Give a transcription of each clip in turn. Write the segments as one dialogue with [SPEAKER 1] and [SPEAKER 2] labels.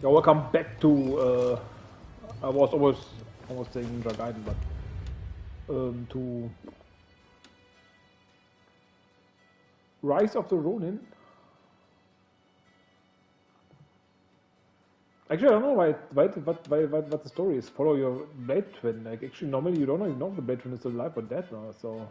[SPEAKER 1] Yeah, welcome back to. I was almost saying Ninja Gaiden, but to Rise of the Ronin. Actually, I don't know what the story is. Follow your blade twin. Like, actually, normally you don't even know if the blade twin is still alive or dead now. So.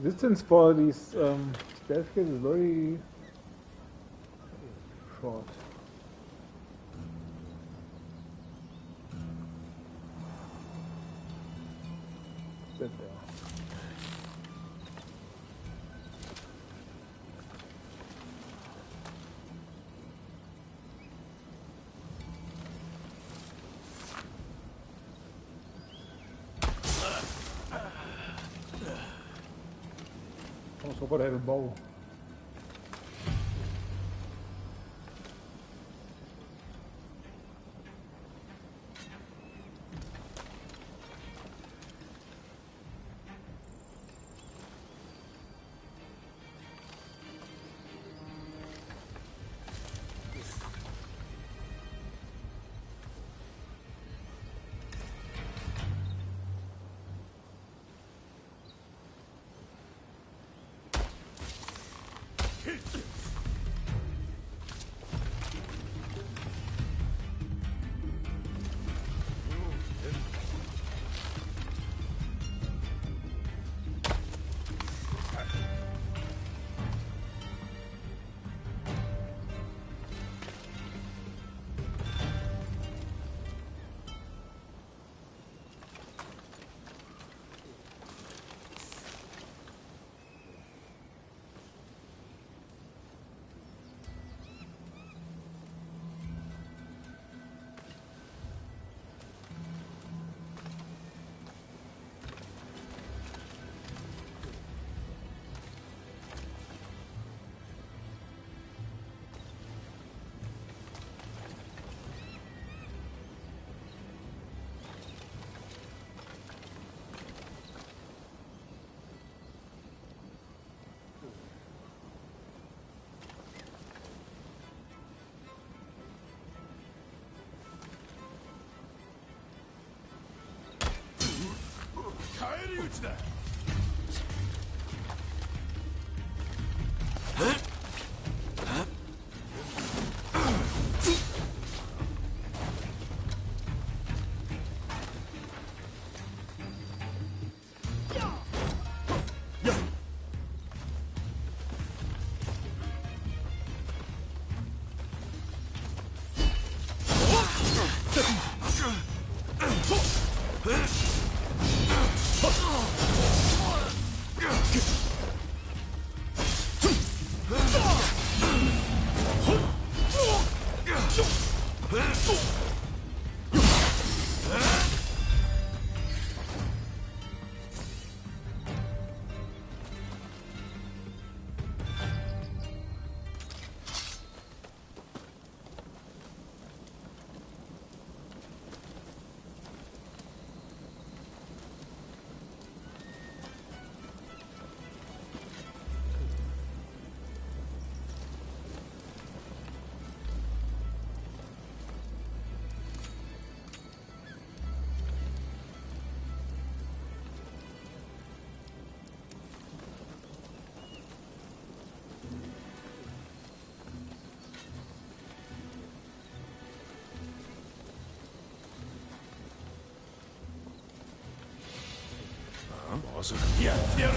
[SPEAKER 1] Distance for these stealth kills is very short. Sit there. Also gotta have a bow.
[SPEAKER 2] ずやってやる。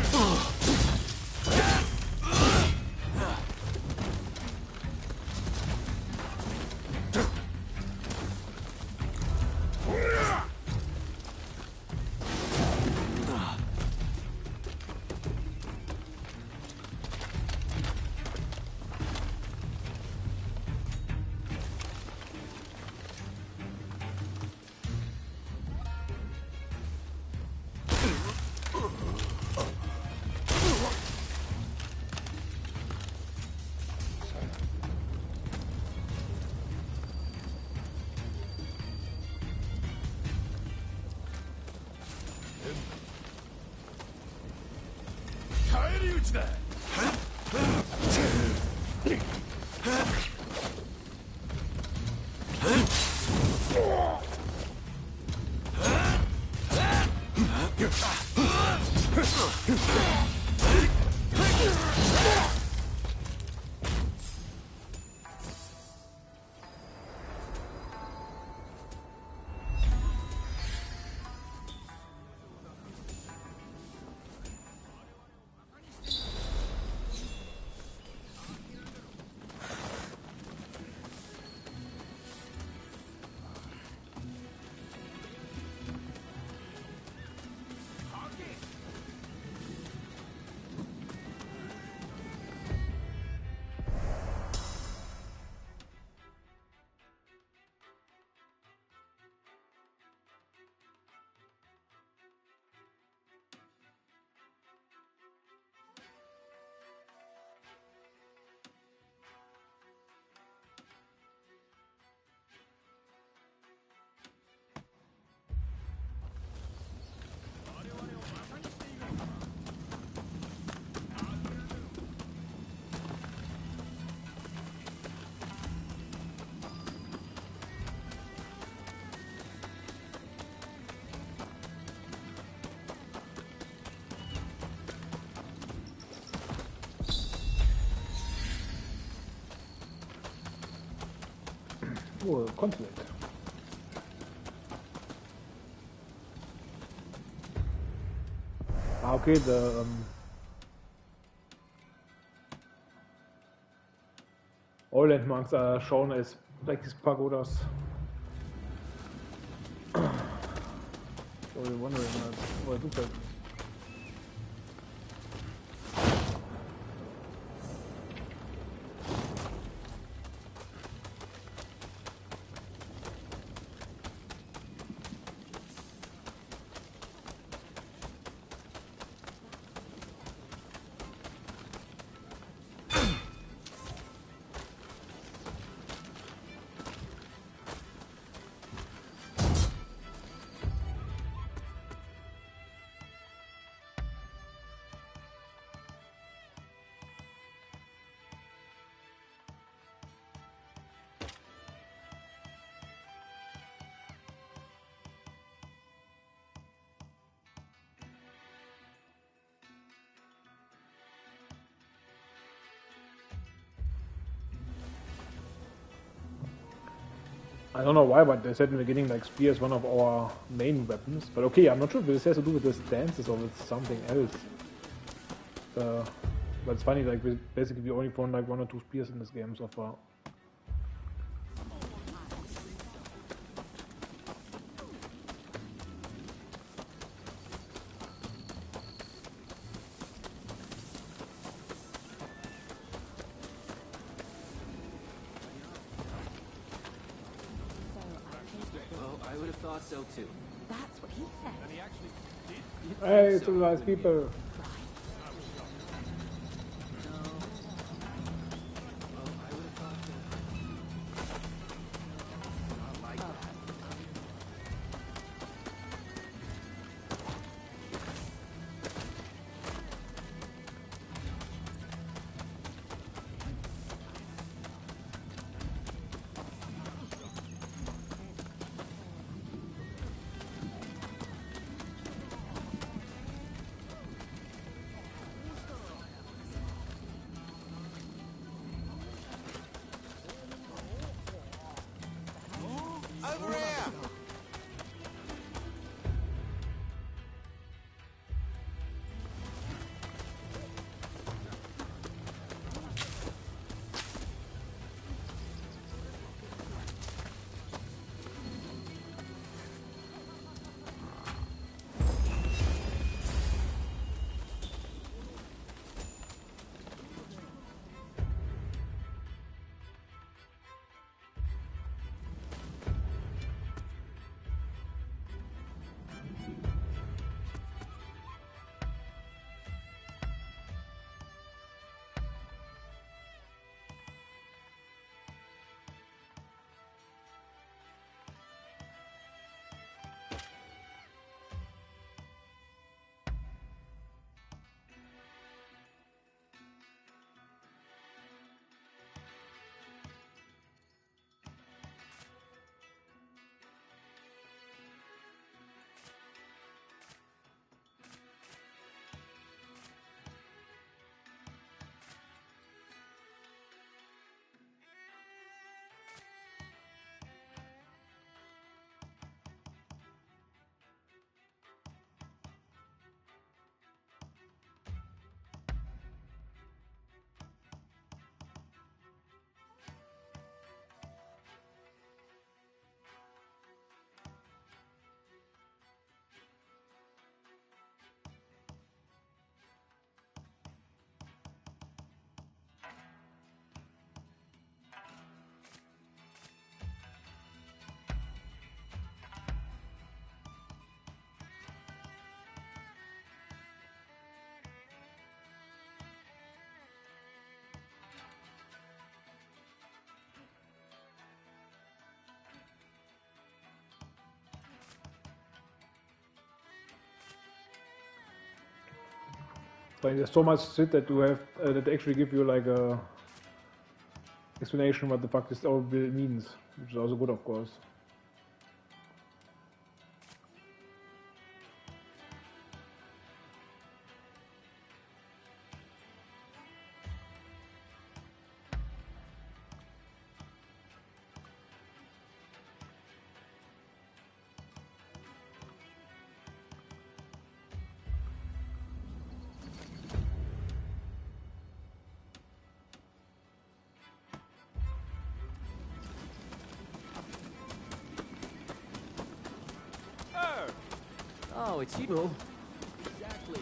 [SPEAKER 2] 返り討ちだ。
[SPEAKER 1] Oh, Kontinent. Ah, okay, the all landmarks are shown as like these pagodas. So you're wondering what it looks like. I don't know why, but they said in the beginning like spear is one of our main weapons. But okay, I'm not sure if this has to do with the stances or with something else. But it's funny, like basically we only found like 1 or 2 spears in this game so far.
[SPEAKER 3] I would have thought so too.
[SPEAKER 4] That's what he said.
[SPEAKER 2] And he actually did.
[SPEAKER 1] Hey, civilized people!
[SPEAKER 2] Over here!
[SPEAKER 1] Like there's so much shit that you have that they actually give you like a explanation what the fuck this all means, which is also good, of course.
[SPEAKER 3] Oh, it's you. Exactly.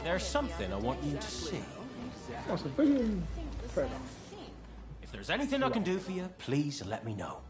[SPEAKER 4] There's something I want you to see.
[SPEAKER 1] That's a big trailer.
[SPEAKER 4] If there's anything I can do for you, please let me know.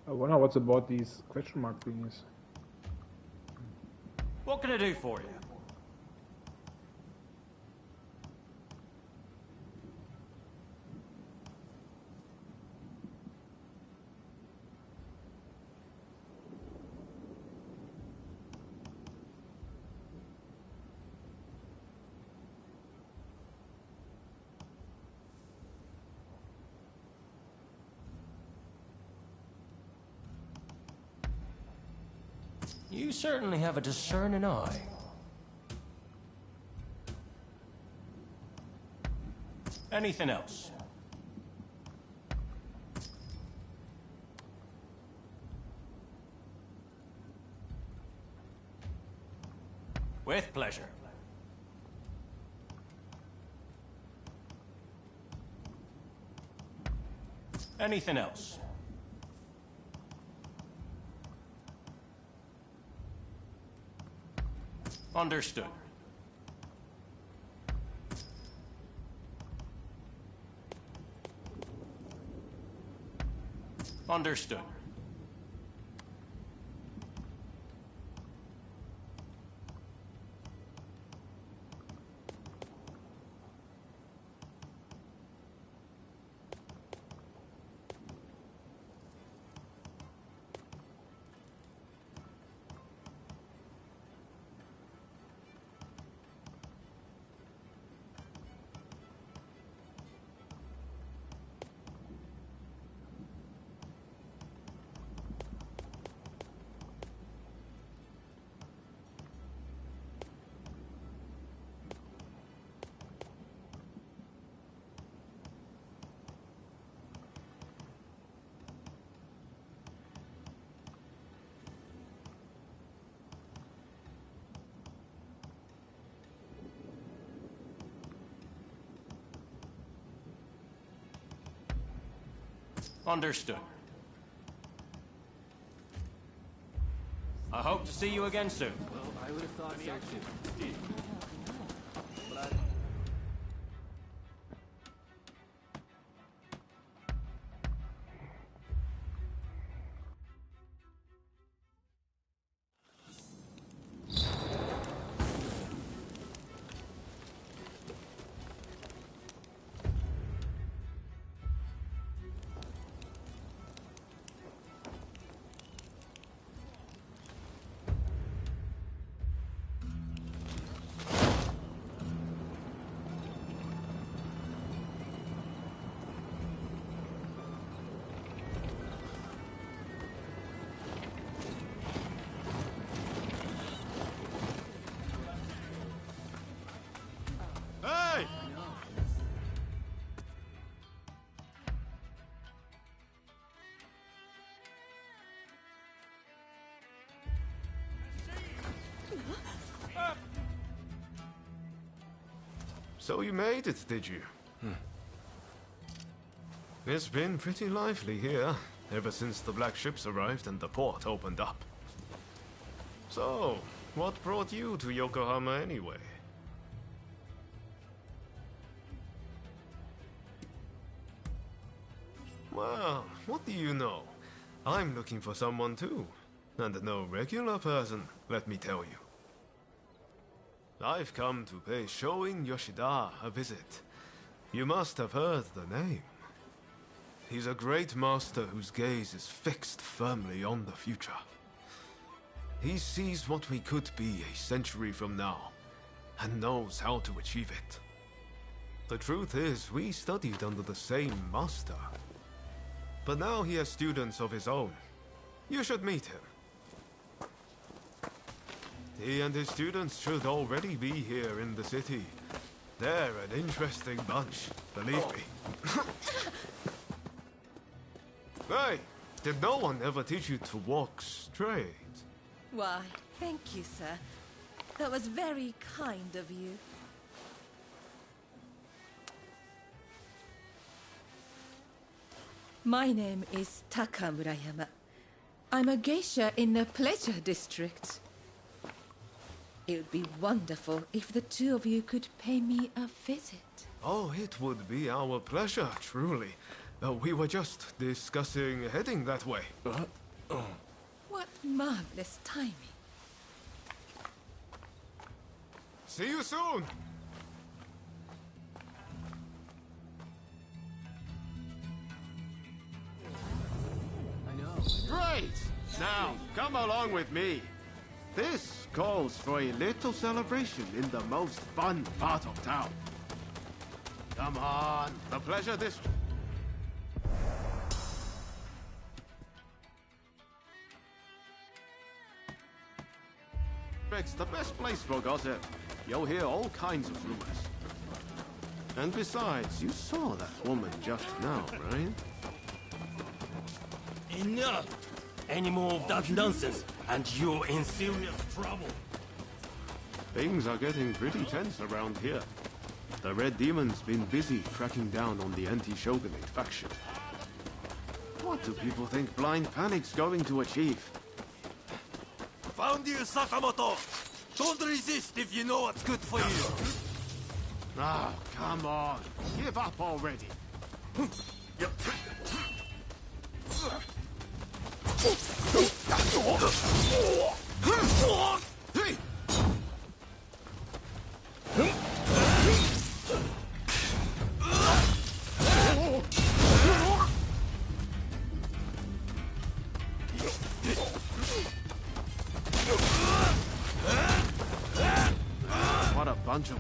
[SPEAKER 1] I wonder what's about these question mark thingies.
[SPEAKER 4] What can I do for you? You certainly have a discerning eye. Anything else? With pleasure. Anything else? Understood. Understood. Understood. I hope to see you again soon.
[SPEAKER 3] Well, I would have thought so too.
[SPEAKER 2] Hey! So you made it, did you? It's been pretty lively here, ever since the black ships arrived and the port opened up. So, what brought you to Yokohama anyway? Well, what do you know? I'm looking for someone too. And no regular person, let me tell you. I've come to pay Shoin Yoshida a visit. You must have heard the name. He's a great master whose gaze is fixed firmly on the future. He sees what we could be a century from now, and knows how to achieve it. The truth is, we studied under the same master. But now he has students of his own. You should meet him. He and his students should already be here in the city. They're an interesting bunch, believe me. Hey, did no one ever teach you to walk straight?
[SPEAKER 5] Why, thank you, sir. That was very kind of you. My name is Taka Murayama. I'm a geisha in the Pleasure District. It would be wonderful if the two of you could pay me a visit.
[SPEAKER 2] Oh, it would be our pleasure, truly. We were just discussing heading that way.
[SPEAKER 5] What marvelous timing.
[SPEAKER 2] See you soon!
[SPEAKER 3] I know.
[SPEAKER 6] Great! Now, come along with me. This calls for a little celebration in the most fun part of town. Come on, the Pleasure District. It's the best place for gossip. You'll hear all kinds of rumors. And besides, you saw that woman just now, right?
[SPEAKER 4] Enough! Any more of that nonsense, and you're in serious trouble.
[SPEAKER 6] Things are getting pretty tense around here. The Red Demon's been busy cracking down on the anti-Shogunate faction. What do people think Blind Panic's going to achieve?
[SPEAKER 4] Found you, Sakamoto! Don't resist if you know what's good for you!
[SPEAKER 6] Ah, come on. Give up already. What a bunch of...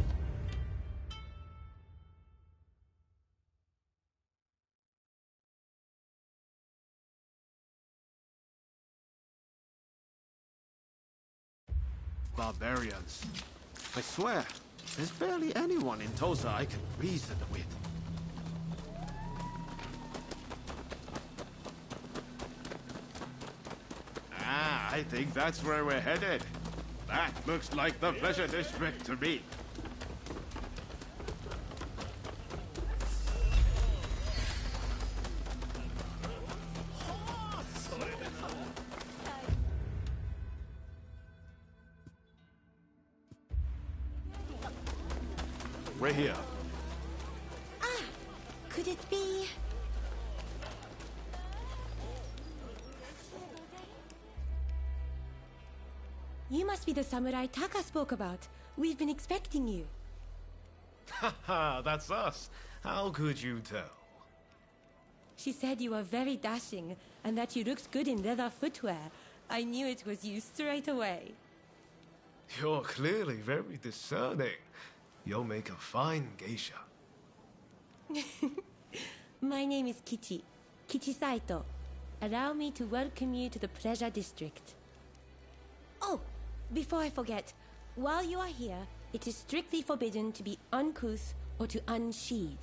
[SPEAKER 6] barbarians. I swear, there's barely anyone in Tosa I can reason with. Ah, I think that's where we're headed. That looks like the Pleasure District to me. We're here.
[SPEAKER 5] Ah, could it be... You must be the samurai Taka spoke about. We've been expecting you.
[SPEAKER 2] Haha, that's us. How could you tell?
[SPEAKER 5] She said you were very dashing and that you looked good in leather footwear. I knew it was you straight away.
[SPEAKER 2] You're clearly very discerning. You'll make a fine geisha.
[SPEAKER 5] My name is Kichi. Kichi Saito. Allow me to welcome you to the Pleasure District. Oh, before I forget, while you are here, it is strictly forbidden to be uncouth or to unsheathe.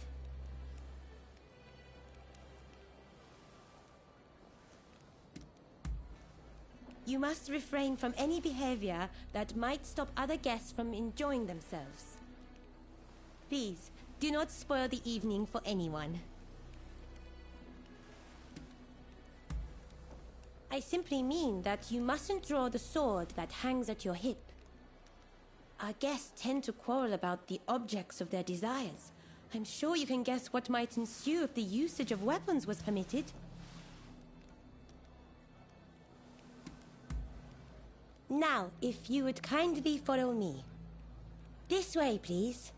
[SPEAKER 5] You must refrain from any behavior that might stop other guests from enjoying themselves. Please, do not spoil the evening for anyone. I simply mean that you mustn't draw the sword that hangs at your hip. Our guests tend to quarrel about the objects of their desires, I'm sure you can guess what might ensue if the usage of weapons was permitted. Now, if you would kindly follow me. This way, please.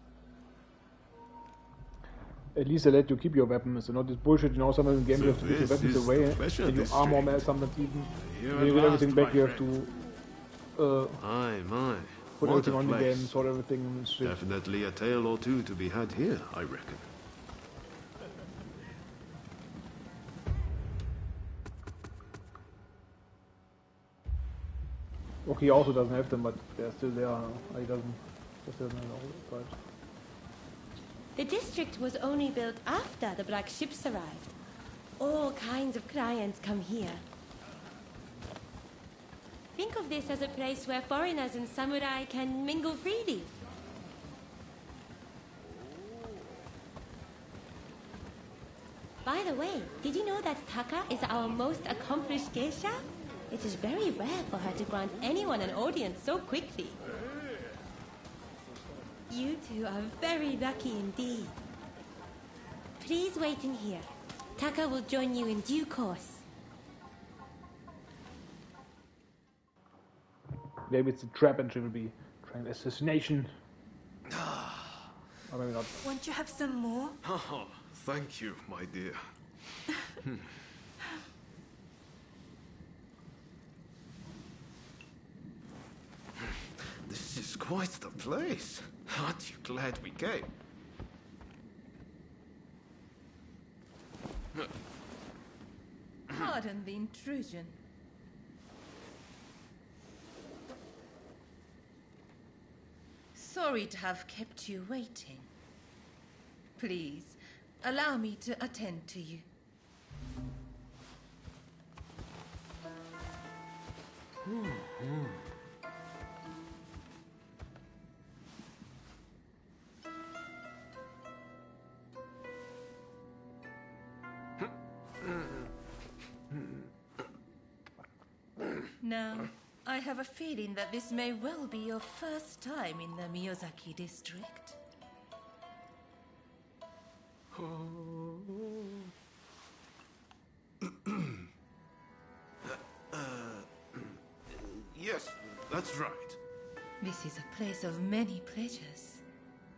[SPEAKER 1] At least they let you keep your weapons, not this bullshit, sometimes in games you have to give your weapons away, and you armor more sometimes even. When you get everything back, you have to put everything on the game, sort everything and shit.
[SPEAKER 6] Definitely a tale or two to be had here, I reckon.
[SPEAKER 1] Okay, he also doesn't have them, but they're still there. He doesn't. Just doesn't know, but...
[SPEAKER 5] The district was only built after the black ships arrived. All kinds of clients come here. Think of this as a place where foreigners and samurai can mingle freely. By the way, did you know that Taka is our most accomplished geisha? It is very rare for her to grant anyone an audience so quickly. You two are very lucky indeed. Please wait in here. Taka will join you in due course.
[SPEAKER 1] Maybe it's a trap and she will be trying assassination. Or maybe not.
[SPEAKER 7] Won't you have some more?
[SPEAKER 2] Oh, thank you, my dear. This is quite the place. Aren't you glad we came?
[SPEAKER 7] Pardon the intrusion. Sorry to have kept you waiting. Please, allow me to attend to you. Now, I have a feeling that this may well be your first time in the Miyazaki district.
[SPEAKER 2] Yes, that's right.
[SPEAKER 7] This is a place of many pleasures.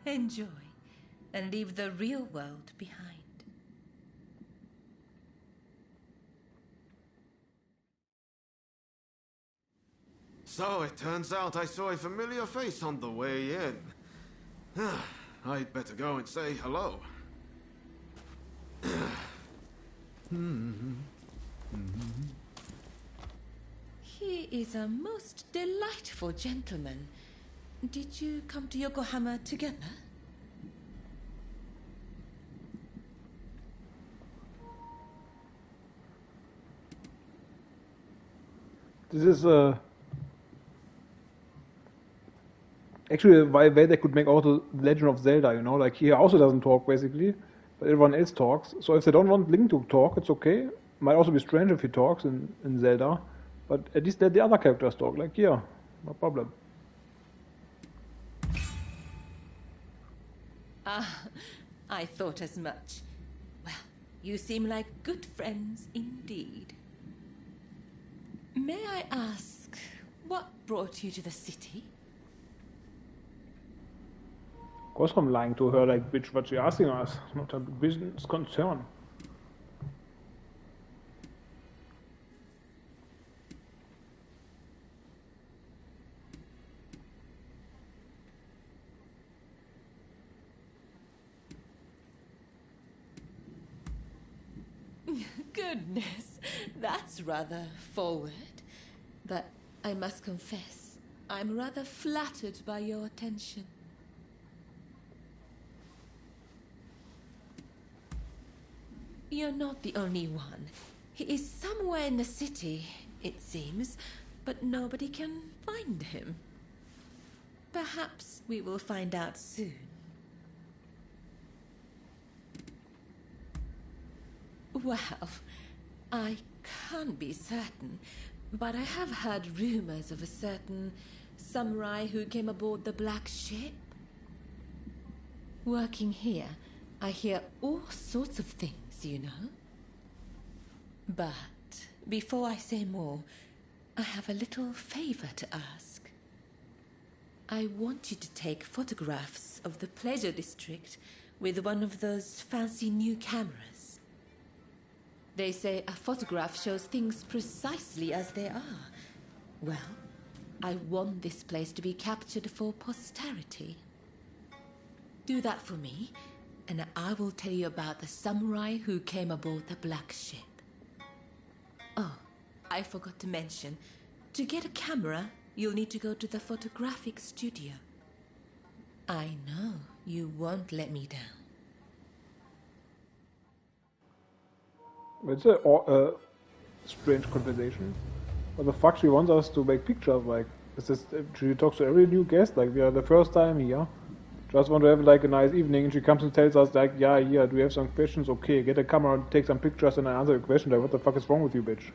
[SPEAKER 7] Enjoy, and leave the real world behind.
[SPEAKER 2] So it turns out I saw a familiar face on the way in. I'd better go and say hello.
[SPEAKER 7] He is a most delightful gentleman. Did you come to Yokohama together?
[SPEAKER 1] This is actually a way they could make also the Legend of Zelda, like he also doesn't talk basically, but everyone else talks. So if they don't want Link to talk, it's okay. Might also be strange if he talks in Zelda, but at least let the other characters talk, like yeah, no problem.
[SPEAKER 7] Ah, I thought as much. Well, you seem like good friends indeed. May I ask, what brought you to the city?
[SPEAKER 1] Of course I'm lying to her, like, bitch, what she asking us? Not a business concern.
[SPEAKER 7] Goodness, that's rather forward. But I must confess, I'm rather flattered by your attention. You're not the only one. He is somewhere in the city, it seems, but nobody can find him. Perhaps we will find out soon. Well, I can't be certain, but I have heard rumors of a certain samurai who came aboard the black ship. Working here, I hear all sorts of things, you know. But before I say more, I have a little favor to ask. I want you to take photographs of the Pleasure District with one of those fancy new cameras. They say a photograph shows things precisely as they are. Well, I want this place to be captured for posterity. Do that for me, and I will tell you about the samurai who came aboard the black ship. Oh, I forgot to mention, to get a camera, you'll need to go to the photographic studio. I know you won't let me down.
[SPEAKER 1] It's a strange conversation. What the fuck she wants us to make pictures? Like, is this? She talks to every new guest. Like, we are the first time here. Just want to have like a nice evening, and she comes and tells us like, yeah, do we have some questions? Okay, get a camera and take some pictures, and I answer your question. Like, what the fuck is wrong with you, bitch?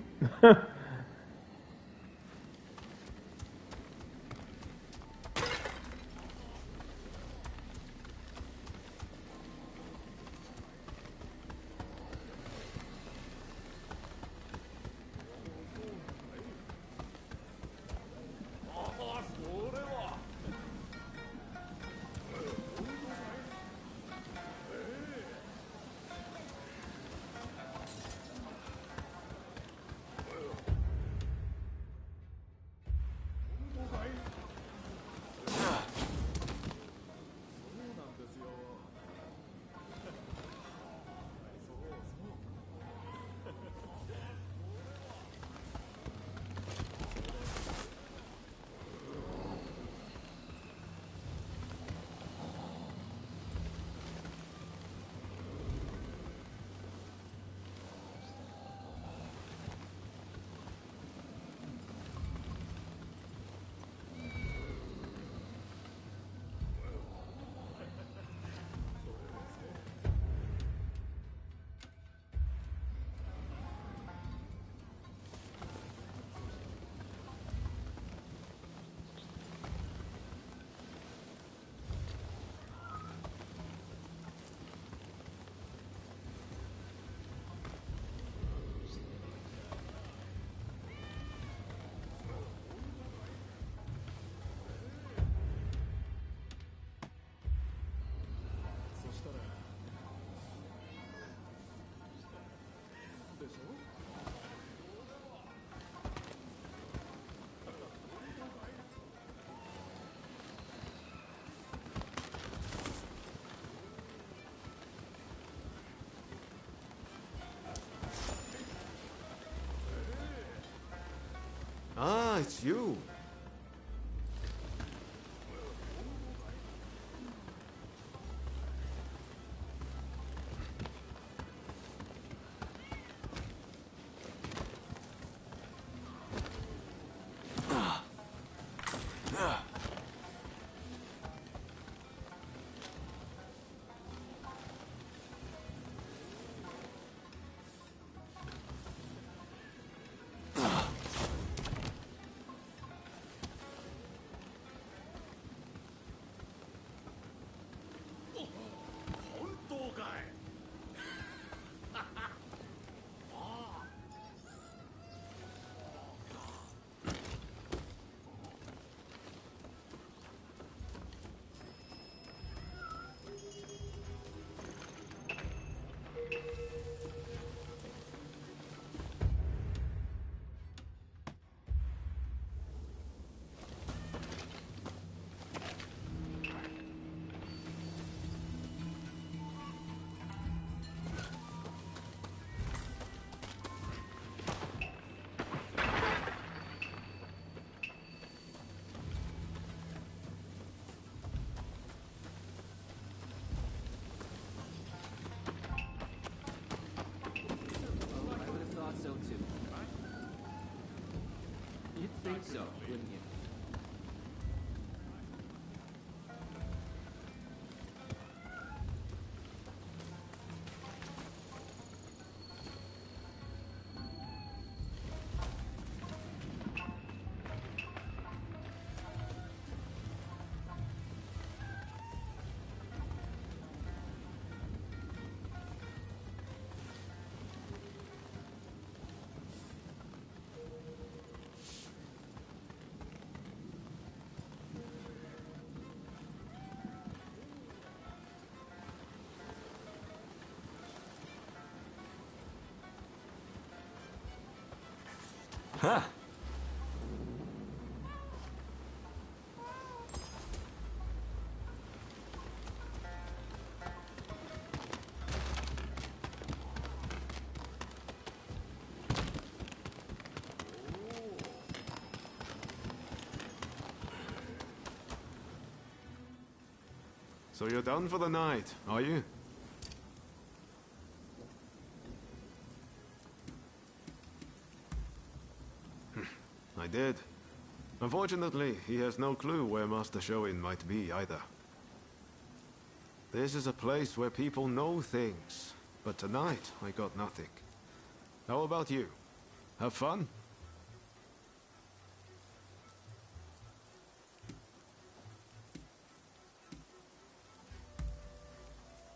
[SPEAKER 2] Ah, it's you.
[SPEAKER 3] think so, wouldn't you?
[SPEAKER 8] Huh.
[SPEAKER 2] So you're done for the night, are you? I did. Unfortunately, he has no clue where Master Shoin might be either. This is a place where people know things, but tonight I got nothing. How about you? Have fun?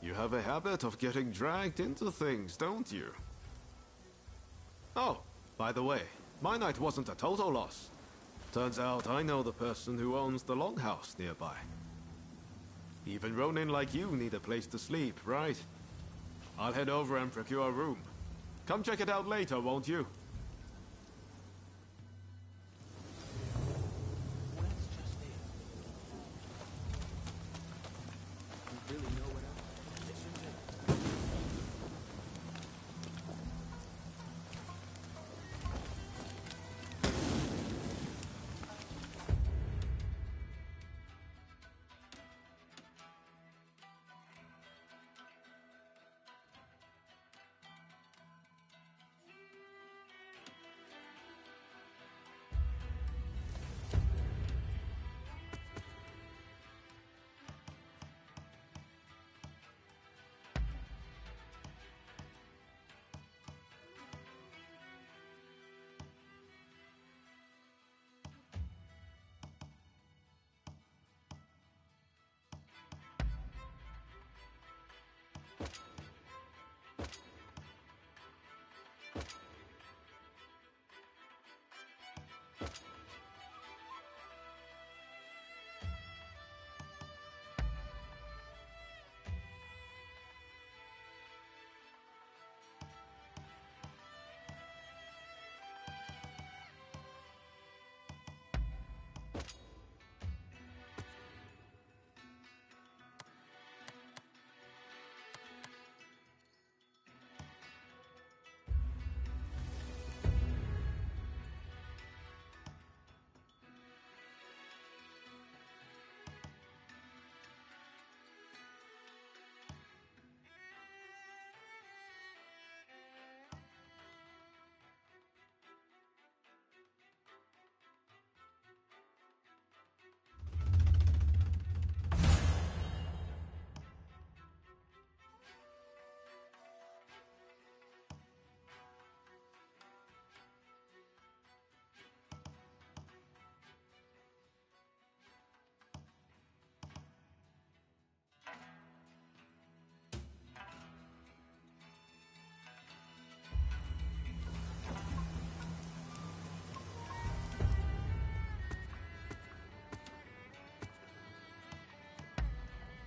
[SPEAKER 2] You have a habit of getting dragged into things, don't you? Oh, by the way, my night wasn't a total loss. Turns out I know the person who owns the longhouse nearby. Even Ronin like you need a place to sleep, right? I'll head over and procure a room. Come check it out later, won't you?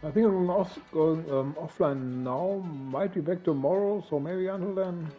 [SPEAKER 1] I think I'm going offline now. Might be back tomorrow, so maybe until then.